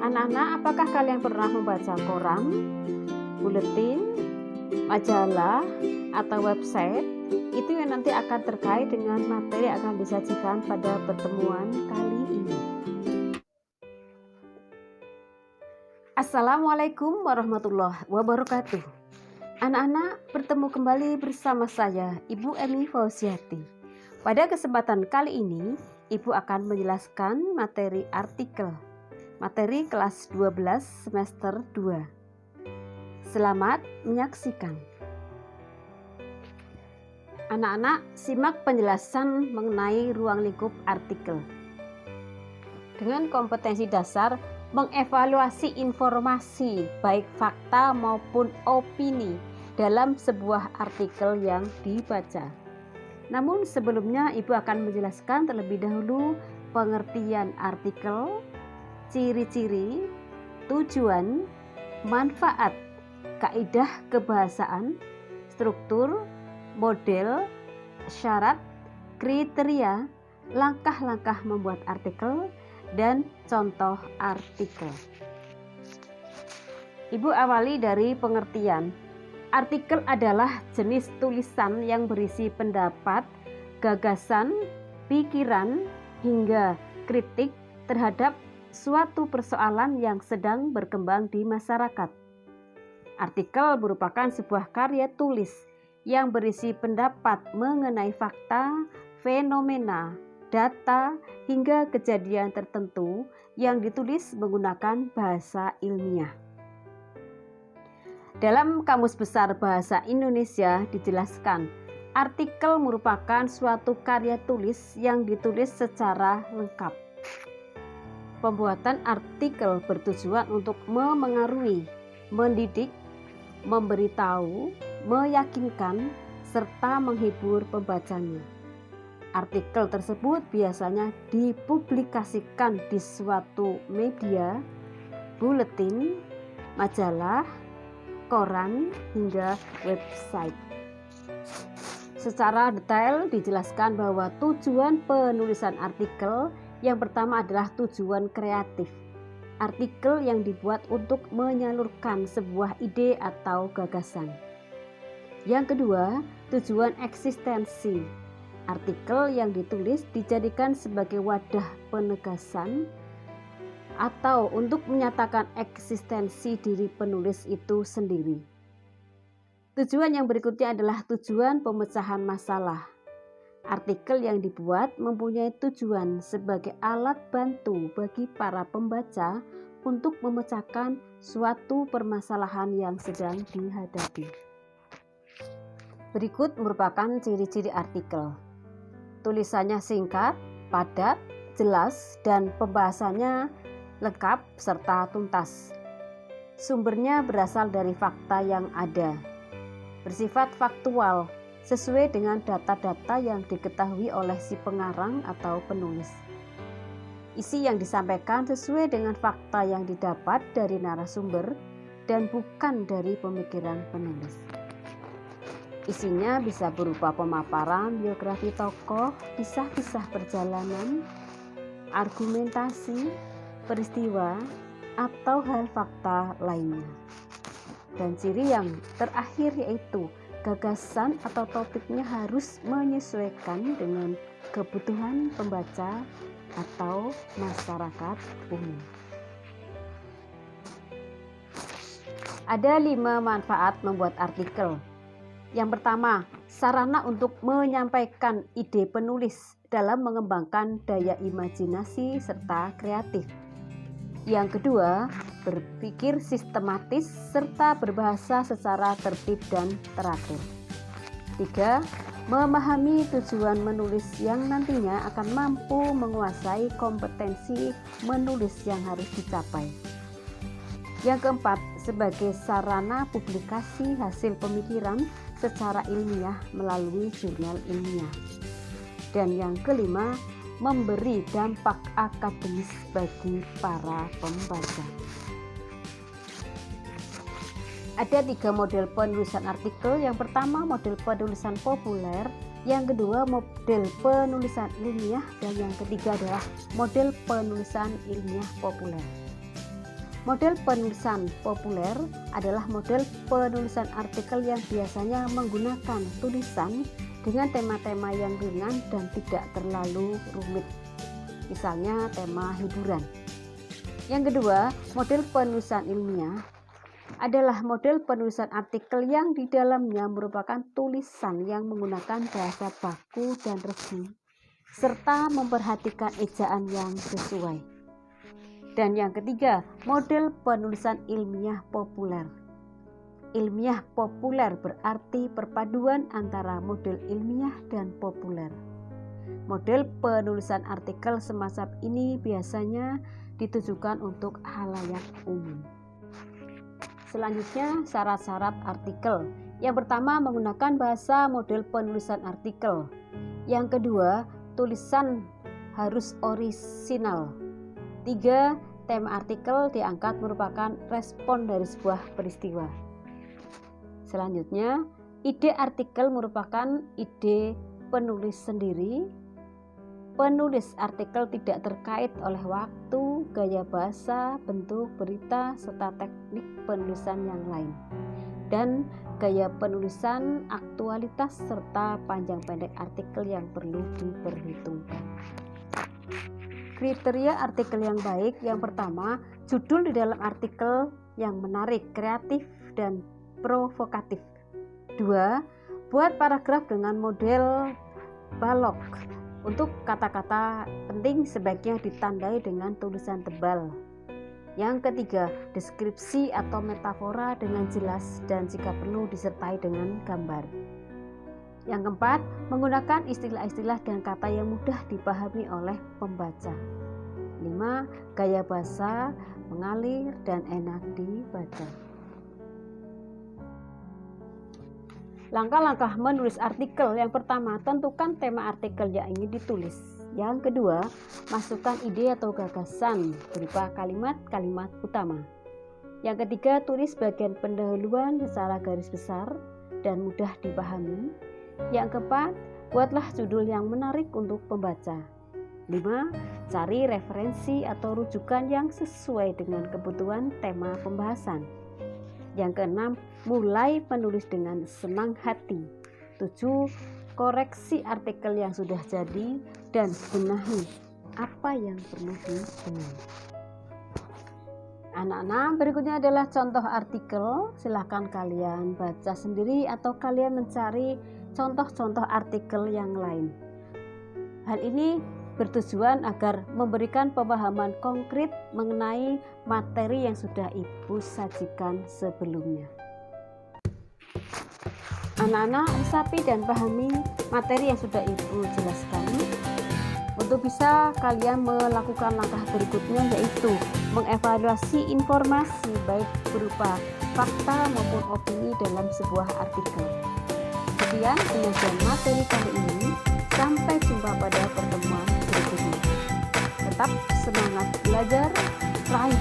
Anak-anak, apakah kalian pernah membaca koran, buletin, majalah, atau website? Itu yang nanti akan terkait dengan materi yang akan disajikan pada pertemuan kali ini. Assalamualaikum warahmatullahi wabarakatuh. Anak-anak, bertemu kembali bersama saya, Ibu Emi Fauziati. Pada kesempatan kali ini, Ibu akan menjelaskan materi artikel. Materi kelas 12 semester 2. Selamat menyaksikan. Anak-anak, simak penjelasan mengenai ruang lingkup artikel. Dengan kompetensi dasar, mengevaluasi informasi baik fakta maupun opini dalam sebuah artikel yang dibaca. Namun sebelumnya Ibu akan menjelaskan terlebih dahulu pengertian artikel, ciri-ciri, tujuan, manfaat, kaidah kebahasaan, struktur, model, syarat, kriteria, langkah-langkah membuat artikel, dan contoh artikel. Ibu awali dari pengertian. Artikel adalah jenis tulisan yang berisi pendapat, gagasan, pikiran, hingga kritik terhadap suatu persoalan yang sedang berkembang di masyarakat. Artikel merupakan sebuah karya tulis yang berisi pendapat mengenai fakta, fenomena, data, hingga kejadian tertentu yang ditulis menggunakan bahasa ilmiah. Dalam Kamus Besar Bahasa Indonesia dijelaskan, artikel merupakan suatu karya tulis yang ditulis secara lengkap. Pembuatan artikel bertujuan untuk memengaruhi, mendidik, memberitahu, meyakinkan, serta menghibur pembacanya. Artikel tersebut biasanya dipublikasikan di suatu media, buletin, majalah, koran, hingga website. Secara detail dijelaskan bahwa tujuan penulisan artikel yang pertama adalah tujuan kreatif. Artikel yang dibuat untuk menyalurkan sebuah ide atau gagasan. Yang kedua, tujuan eksistensi. Artikel yang ditulis dijadikan sebagai wadah penegasan atau untuk menyatakan eksistensi diri penulis itu sendiri. Tujuan yang berikutnya adalah tujuan pemecahan masalah. Artikel yang dibuat mempunyai tujuan sebagai alat bantu bagi para pembaca untuk memecahkan suatu permasalahan yang sedang dihadapi. Berikut merupakan ciri-ciri artikel. Tulisannya singkat, padat, jelas, dan pembahasannya lengkap serta tuntas. Sumbernya berasal dari fakta yang ada. Bersifat faktual, sesuai dengan data-data yang diketahui oleh si pengarang atau penulis. Isi yang disampaikan sesuai dengan fakta yang didapat dari narasumber dan bukan dari pemikiran penulis. Isinya bisa berupa pemaparan biografi tokoh, kisah-kisah perjalanan, argumentasi, peristiwa, atau hal fakta lainnya. Dan ciri yang terakhir yaitu gagasan atau topiknya harus menyesuaikan dengan kebutuhan pembaca atau masyarakat umum. Ada 5 manfaat membuat artikel. Yang pertama, sarana untuk menyampaikan ide penulis dalam mengembangkan daya imajinasi serta kreatif. Yang kedua, berpikir sistematis serta berbahasa secara tertib dan teratur. 3. Memahami tujuan menulis yang nantinya akan mampu menguasai kompetensi menulis yang harus dicapai. Yang keempat, sebagai sarana publikasi hasil pemikiran secara ilmiah melalui jurnal ilmiah. Dan yang kelima, memberi dampak akademis bagi para pembaca. Ada 3 model penulisan artikel. Yang pertama, model penulisan populer. Yang kedua, model penulisan ilmiah. Dan yang ketiga adalah model penulisan ilmiah populer. Model penulisan populer adalah model penulisan artikel yang biasanya menggunakan tulisan dengan tema-tema yang ringan dan tidak terlalu rumit, misalnya tema hiburan. Yang kedua, model penulisan ilmiah adalah model penulisan artikel yang di dalamnya merupakan tulisan yang menggunakan bahasa baku dan resmi, serta memperhatikan ejaan yang sesuai. Dan yang ketiga, model penulisan ilmiah populer. Ilmiah populer berarti perpaduan antara model ilmiah dan populer. Model penulisan artikel semacam ini biasanya ditujukan untuk khalayak umum. Selanjutnya, syarat-syarat artikel. Yang pertama, menggunakan bahasa model penulisan artikel. Yang kedua, tulisan harus orisinal. 3. Tema artikel diangkat merupakan respon dari sebuah peristiwa. Selanjutnya, ide artikel merupakan ide penulis sendiri. Penulis artikel tidak terkait oleh waktu, gaya bahasa, bentuk berita, serta teknik penulisan yang lain. Dan gaya penulisan, aktualitas, serta panjang pendek artikel yang perlu diperhitungkan. Kriteria artikel yang baik. Yang pertama, judul di dalam artikel yang menarik, kreatif, dan provokatif. 2. Buat paragraf dengan model balok. Untuk kata-kata penting sebaiknya ditandai dengan tulisan tebal. Yang ketiga, deskripsi atau metafora dengan jelas dan jika perlu disertai dengan gambar. Yang keempat, menggunakan istilah-istilah dan kata yang mudah dipahami oleh pembaca. 5. Gaya bahasa mengalir dan enak dibaca. Langkah-langkah menulis artikel. Yang pertama, tentukan tema artikel yang ingin ditulis. Yang kedua, masukkan ide atau gagasan berupa kalimat-kalimat utama. Yang ketiga, tulis bagian pendahuluan secara garis besar dan mudah dipahami. Yang keempat, buatlah judul yang menarik untuk pembaca. 5. Cari referensi atau rujukan yang sesuai dengan kebutuhan tema pembahasan. Yang keenam, mulai menulis dengan senang hati. 7. Koreksi artikel yang sudah jadi dan benahi apa yang perlu dibenahi. Anak-anak, berikutnya adalah contoh artikel. Silahkan kalian baca sendiri atau kalian mencari contoh-contoh artikel yang lain. Hal ini bertujuan agar memberikan pemahaman konkret mengenai materi yang sudah Ibu sajikan sebelumnya. Anak-anak, resapi dan pahami materi yang sudah Ibu jelaskan. Untuk bisa kalian melakukan langkah berikutnya, yaitu mengevaluasi informasi baik berupa fakta maupun opini dalam sebuah artikel. Sekian penyajian materi kali ini. Sampai jumpa pada pertemuan berikutnya. Tetap semangat belajar, raih